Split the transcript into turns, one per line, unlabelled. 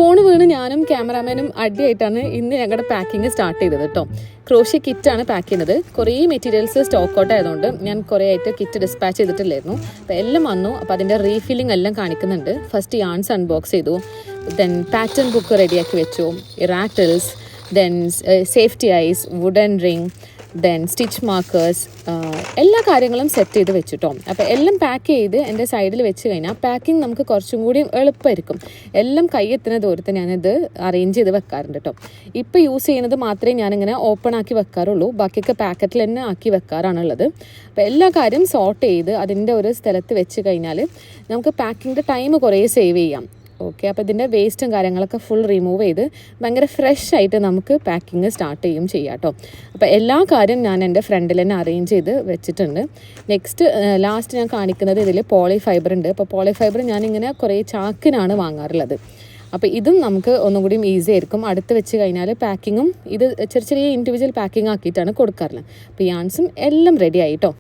Phone വീണ് ഞാനും ക്യാമറാമാനും അടിയായിട്ടാണ് ഇന്ന് ഞങ്ങളുടെ പാക്കിങ് സ്റ്റാർട്ട് ചെയ്തത് കേട്ടോ. ക്രോഷ്യ കിറ്റാണ് പാക്ക് ചെയ്യുന്നത്. കുറേ മെറ്റീരിയൽസ് സ്റ്റോക്ക് ഔട്ട് ആയതുകൊണ്ട് ഞാൻ കുറേ ആയിട്ട് കിറ്റ് ഡിസ്പാച്ച് ചെയ്തിട്ടില്ലായിരുന്നു. അപ്പോൾ എല്ലാം വന്നു. അപ്പോൾ അതിൻ്റെ റീഫില്ലിംഗ് എല്ലാം കാണിക്കുന്നുണ്ട്. ഫസ്റ്റ് യാൺസ് അൺബോക്സ് ചെയ്തു, ദെൻ പാറ്റേൺ ബുക്ക് റെഡിയാക്കി വെച്ചു, rattles, then safety eyes, wooden ring, then stitch markers, എല്ലാ കാര്യങ്ങളും സെറ്റ് ചെയ്ത് വെച്ചിട്ടോ. അപ്പോൾ എല്ലാം പാക്ക് ചെയ്ത് എൻ്റെ സൈഡിൽ വെച്ച് കഴിഞ്ഞാൽ പാക്കിങ് നമുക്ക് കുറച്ചും കൂടി എളുപ്പമായിരിക്കും. എല്ലാം കൈയെത്തുന്ന ദൂരത്ത് ഞാനിത് അറേഞ്ച് ചെയ്ത് വെക്കാറുണ്ട് കേട്ടോ. ഇപ്പോൾ യൂസ് ചെയ്യുന്നത് മാത്രമേ ഞാനിങ്ങനെ ഓപ്പൺ ആക്കി വെക്കാറുള്ളൂ. ബാക്കിയൊക്കെ പാക്കറ്റിൽ തന്നെ ആക്കി വെക്കാറാണുള്ളത്. അപ്പോൾ എല്ലാ കാര്യം സോർട്ട് ചെയ്ത് അതിൻ്റെ ഒരു സ്ഥലത്ത് വെച്ച് കഴിഞ്ഞാൽ നമുക്ക് പാക്കിങ്ങിൻ്റെ ടൈം കുറേ സേവ് ചെയ്യാം. ഓക്കെ, അപ്പോൾ ഇതിൻ്റെ വേസ്റ്റും കാര്യങ്ങളൊക്കെ ഫുൾ റിമൂവ് ചെയ്ത് ഭയങ്കര ഫ്രഷ് ആയിട്ട് നമുക്ക് പാക്കിങ് സ്റ്റാർട്ട് ചെയ്യും ചെയ്യാം കേട്ടോ. അപ്പോൾ എല്ലാ കാര്യം ഞാൻ എൻ്റെ ഫ്രണ്ടിൽ തന്നെ അറേഞ്ച് ചെയ്ത് വെച്ചിട്ടുണ്ട്. നെക്സ്റ്റ് ലാസ്റ്റ് ഞാൻ കാണിക്കുന്നത് ഇതിൽ പോളി ഫൈബർ ഉണ്ട്. അപ്പോൾ പോളി ഫൈബർ ഞാനിങ്ങനെ കുറേ ചാക്കിനാണ് വാങ്ങാറുള്ളത്. അപ്പോൾ ഇതും നമുക്ക് ഒന്നും കൂടി ഈസി ആയിരിക്കും. അടുത്ത് വെച്ച് കഴിഞ്ഞാൽ പാക്കിങ്ങും ഇത് ചെറിയ ചെറിയ ഇൻഡിവിജ്വൽ പാക്കിംഗ് ആക്കിയിട്ടാണ് കൊടുക്കാറുള്ളത്. അപ്പോൾ യാൺസും എല്ലാം റെഡി ആയിട്ടോ.